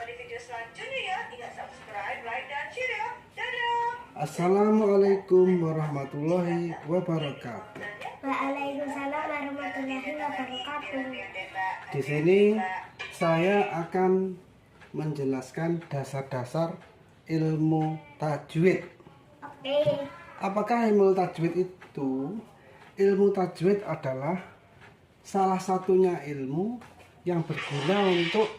di video selanjutnya ya. Ingat subscribe, like, dan share ya. Dadah. Assalamualaikum warahmatullahi wabarakatuh. Waalaikumsalam warahmatullahi wabarakatuh. Di sini saya akan menjelaskan dasar-dasar ilmu tajwid. Oke. Apakah ilmu tajwid itu? Ilmu tajwid adalah salah satunya ilmu yang berguna untuk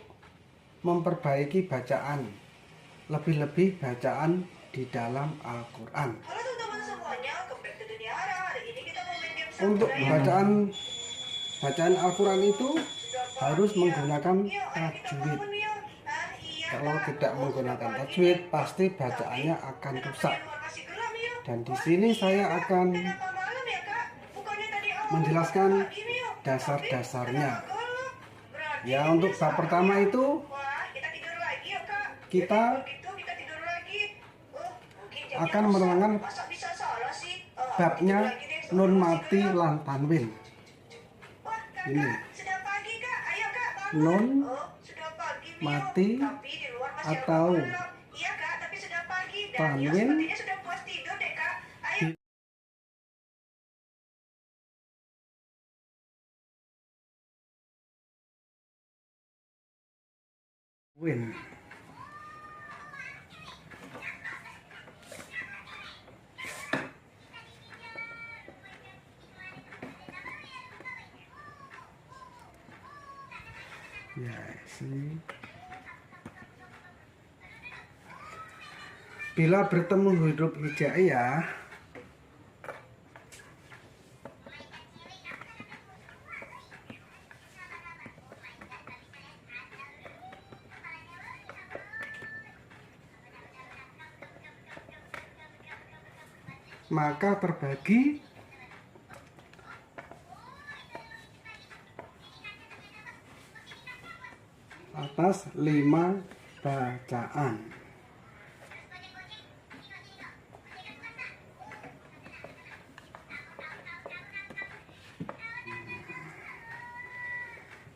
memperbaiki bacaan, lebih-lebih bacaan di dalam Al-Quran. Halo teman-teman semuanya, kembali ke Dunia Ara. Hari ini kita mau main game Untuk bacaan Al-Quran itu harus menggunakan tajwid. Kalau tidak menggunakan tajwid, pasti bacaannya akan rusak. Dan di sini saya akan menjelaskan dasar-dasarnya. Ya, untuk bab pertama itu kita akan menerangkan babnya nun mati lan tanwin. Ini nun mati atau tanwin win. Ya, sini. Bila bertemu huruf hijaiyah, maka terbagi atas 5 bacaan.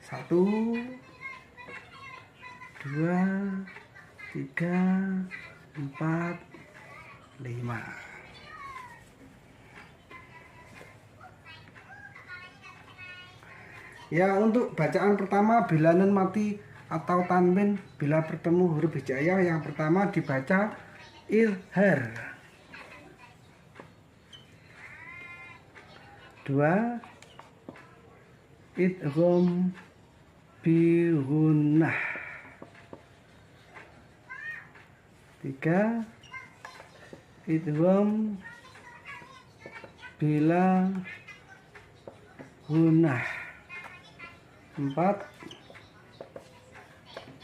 Satu, dua, tiga, empat, 5. Ya, untuk bacaan pertama bila nun mati atau tanwin bila bertemu huruf hijaiyah, yang pertama dibaca izhar. 2 idgham bi gunnah. 3 idgham bila gunnah. 4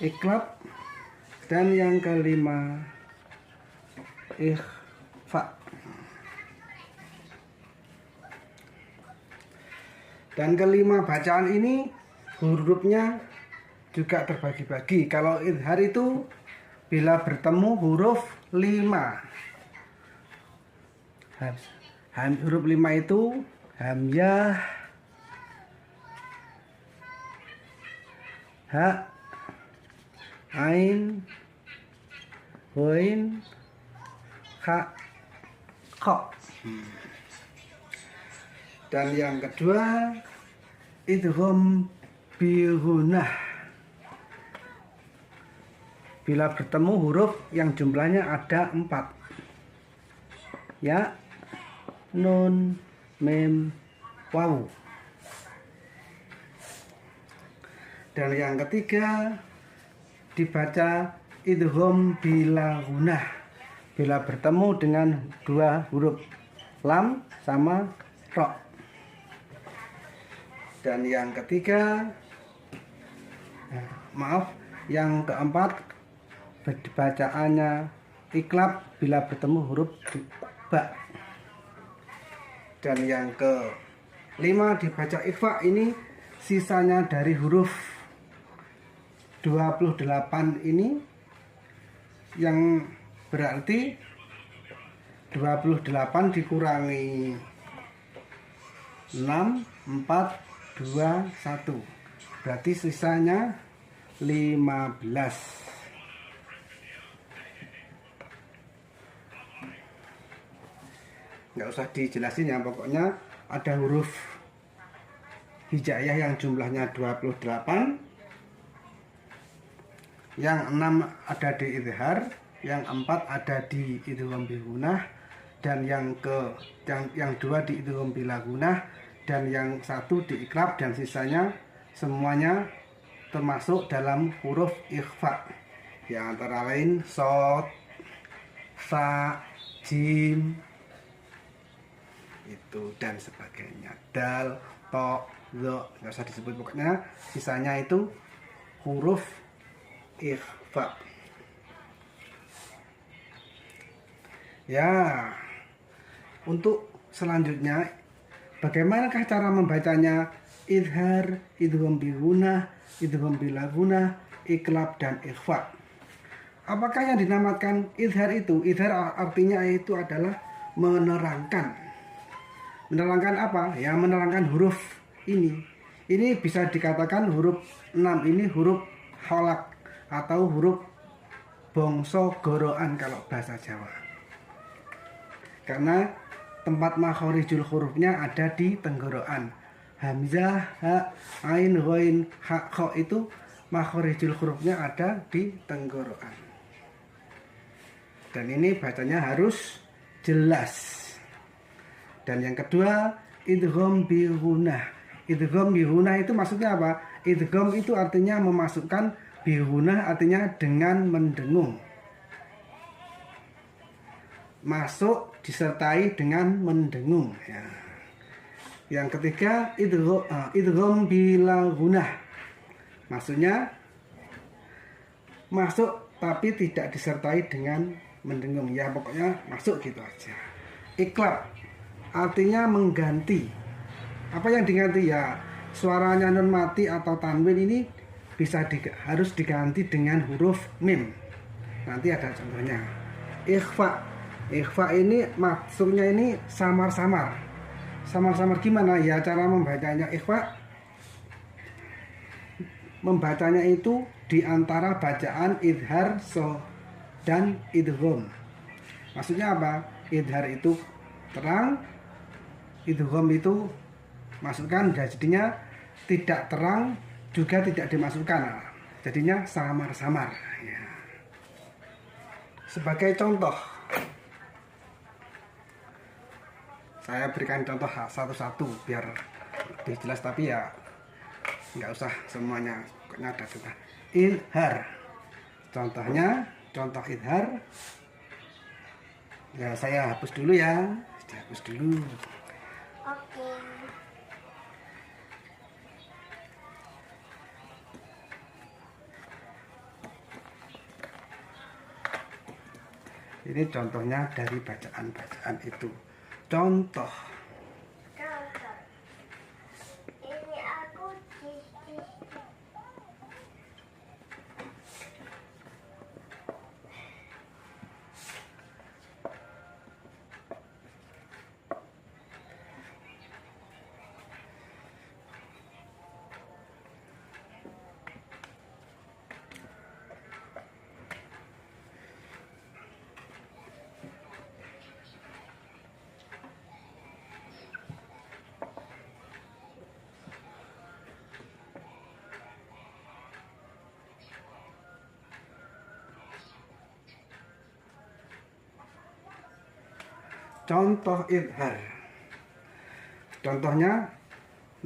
iklab, dan yang kelima ikhfa. Dan kelima bacaan ini hurufnya juga terbagi-bagi. Kalau izhar itu bila bertemu huruf 5. Huruf 5 itu hamzah, ha, ain, ghain, kha, kha. Dan yang kedua idgham bi gunnah, bila bertemu huruf yang jumlahnya ada 4. Ya, nun, mim, waw. Dan yang ketiga dibaca idgham bila gunnah, bila bertemu dengan 2 huruf lam sama ro. Dan yang ketiga, yang keempat bacaannya iklab bila bertemu huruf ba. Dan yang kelima dibaca ikhfa. Ini sisanya dari huruf 28 ini, yang berarti 28 dikurangi 6, 4, 2, 1, berarti sisanya 15. nggak usah dijelasin ya, pokoknya ada huruf hijaiyah yang jumlahnya 28, yang 6 ada di idhar, yang 4 ada di idgham bi gunah, dan yang 2 di idgham bila gunah, dan yang 1 di iqlab, dan sisanya semuanya termasuk dalam huruf ikhfa, yang antara lain shad, fa, jim itu dan sebagainya, dal, to, zo, nggak usah disebut, pokoknya sisanya itu huruf ikhfa. Ya, untuk selanjutnya bagaimanakah cara membacanya? Idhar, idgham bi gunah, idgham bila gunah, iqlab dan ikhfa. Apakah yang dinamakan idhar itu? Idhar artinya itu adalah menerangkan. Menerangkan apa? Ya, menerangkan huruf ini. Ini bisa dikatakan huruf 6 ini huruf holak atau huruf bongso goroan kalau bahasa Jawa. Karena tempat makhorijul hurufnya ada di tenggorokan. Hamzah, ha, ain, ghain, ha, kha itu makhorijul hurufnya ada di tenggorokan. Dan ini bacanya harus jelas. Dan yang kedua, idgham bi gunah. Idgham bi gunah itu maksudnya apa? Idgham itu artinya memasukkan, bi gunah artinya dengan mendengung. Masuk disertai dengan mendengung ya. Yang ketiga, idgham bila gunah. Maksudnya masuk tapi tidak disertai dengan mendengung. Ya pokoknya masuk gitu aja. Iqlab artinya mengganti. Apa yang diganti? Ya suaranya nun mati atau tanwin ini harus diganti dengan huruf mim. Nanti ada contohnya. Ikhfa ini maksudnya ini samar-samar. Samar-samar gimana? Ya cara membacanya ikhfa. Membacanya itu di antara bacaan idhar, dan idgham. Maksudnya apa? Idhar itu terang, idgham itu masukkan, jadinya tidak terang juga tidak dimasukkan, jadinya samar-samar ya. Sebagai contoh, saya berikan contoh satu-satu biar lebih jelas, tapi ya nggak usah semuanya, pokoknya ada contoh. Idhar, contohnya, contoh idhar ya, saya hapus dulu ya, dihapus dulu. Oke. Ini contohnya dari bacaan-bacaan itu. Contoh. Ini aku Contoh idhar. Contohnya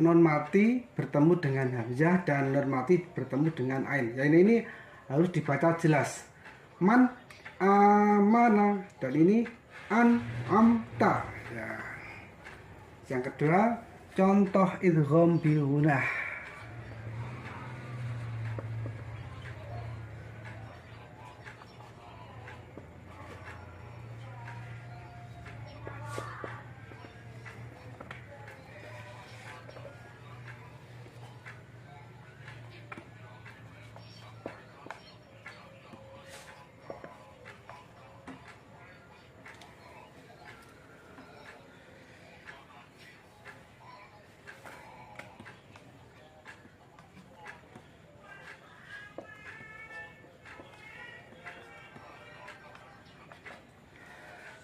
nun mati bertemu dengan hamzah dan nun mati bertemu dengan ain. Ya ini harus dibaca jelas. Man amana, dan ini an amta. Ya. Yang kedua, contoh idgham bi gunah.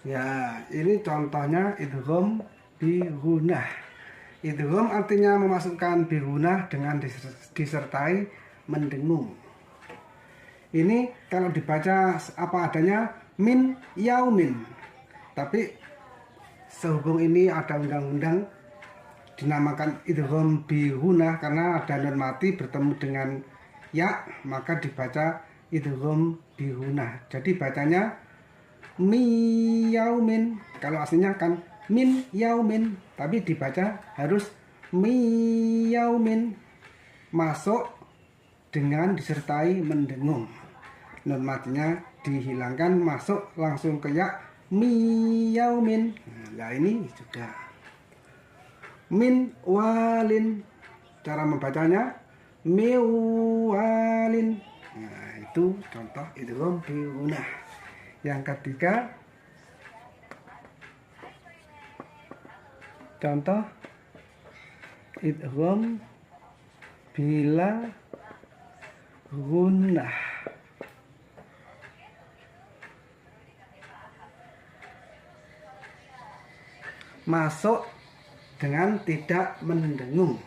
Ya, ini contohnya idgham bi gunah. Idgham artinya memasukkan bi gunah dengan disertai mendengung. Ini kalau dibaca apa adanya min yaumin. Tapi sehubung ini ada undang-undang dinamakan idgham bi gunah karena ada nun mati bertemu dengan ya, maka dibaca idgham bi gunah. Jadi bacanya mi yaumin. Kalau aslinya kan min yaumin, tapi dibaca harus mi yaumin, masuk dengan disertai mendengung. Nun matinya dihilangkan, masuk langsung ke ya, mi yaumin. Nah ini sudah. Min walin, cara membacanya miwalin. Nah itu contoh idgham bi gunah. Yang ketiga, contoh idgham bila gunnah. Masuk dengan tidak mendengung.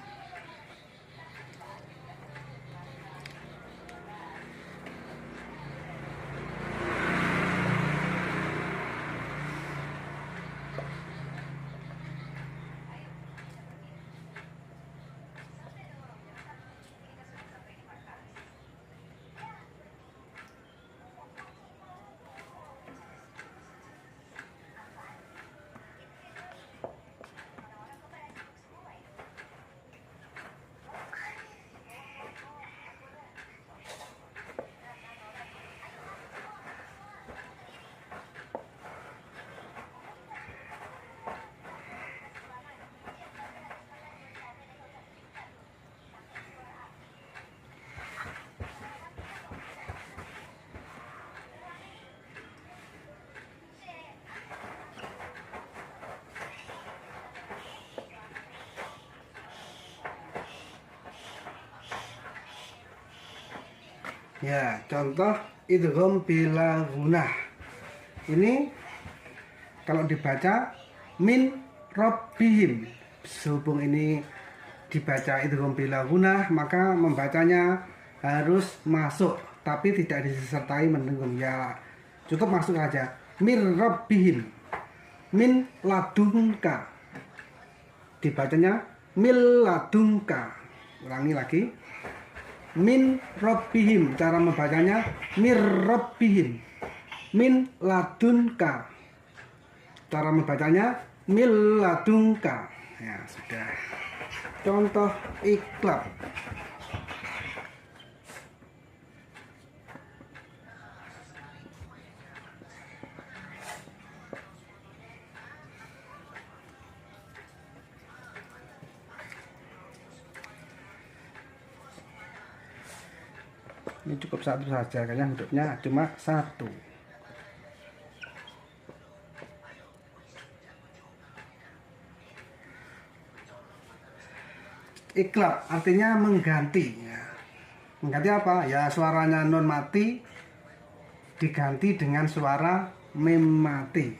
Ya, contoh idgham bila gunah. Ini kalau dibaca min rabbihim. Sehubung ini dibaca idgham bila gunah, maka membacanya harus masuk, tapi tidak disertai mendengung. Ya, cukup masuk aja. Min rabbihim. Min ladunka. Dibacanya mil ladunka. Ulangi lagi. Min rabbihim, cara membacanya mir rabbihim. Min ladunka, cara membacanya mil ladunka. Ya sudah. Contoh iklab. Ini cukup satu saja, kayaknya hurufnya cuma satu. Iklab artinya mengganti. Ya. Mengganti apa? Ya suaranya non mati diganti dengan suara mim mati.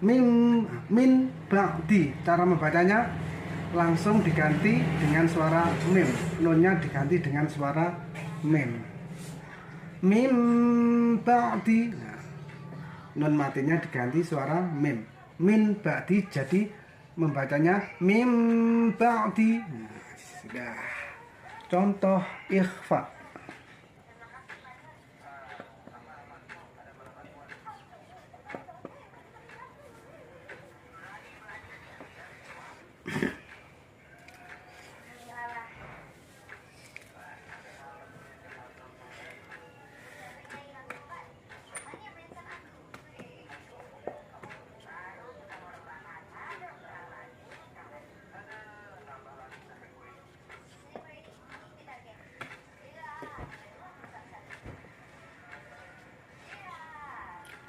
Min ba'di, cara membacanya langsung diganti dengan suara mim. Nunnya diganti dengan suara mim. Mim ba'di. Nah, nun matinya diganti suara mim. Min ba'di, jadi membacanya mim ba'di. Nah, sudah. Contoh ikhfa.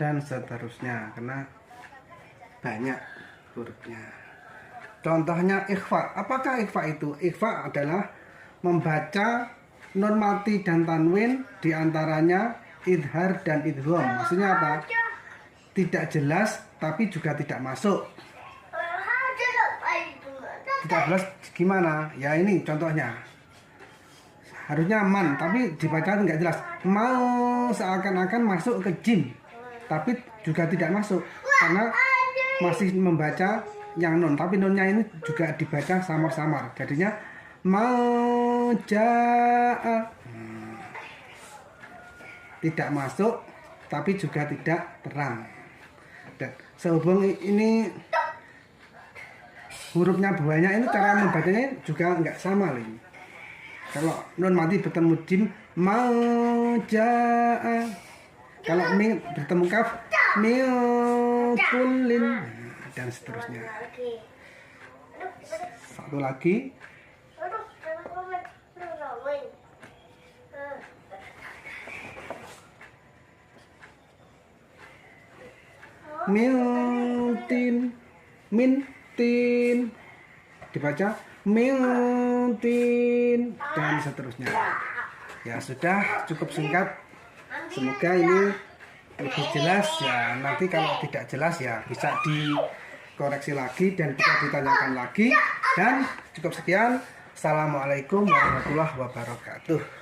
Dan seterusnya, karena banyak hurufnya. Contohnya ikhfa. Apakah ikhfa itu? Ikhfa adalah membaca nun mati dan tanwin diantaranya idhar dan idgham. Maksudnya apa? Tidak jelas tapi juga tidak masuk. Tidak jelas gimana? Ya ini contohnya. Harusnya man tapi dibaca nggak jelas. Mau seakan-akan masuk ke jim, tapi juga tidak masuk karena masih membaca yang nun. Tapi nunnya ini juga dibaca samar-samar. Jadinya mau jaa. Tidak masuk tapi juga tidak terang. Dan sehubung ini hurufnya banyak, ini cara membacanya juga nggak sama loh. Kalau nun mati bertemu jim mau jaa. Kalau mim bertemu kaf kulin dan seterusnya. Satu lagi. Mintin dibaca mintin dan seterusnya. Ya sudah, cukup singkat. Semoga ini lebih jelas ya. Nanti kalau tidak jelas ya bisa dikoreksi lagi dan bisa ditanyakan lagi. Dan cukup sekian. Assalamualaikum warahmatullahi wabarakatuh.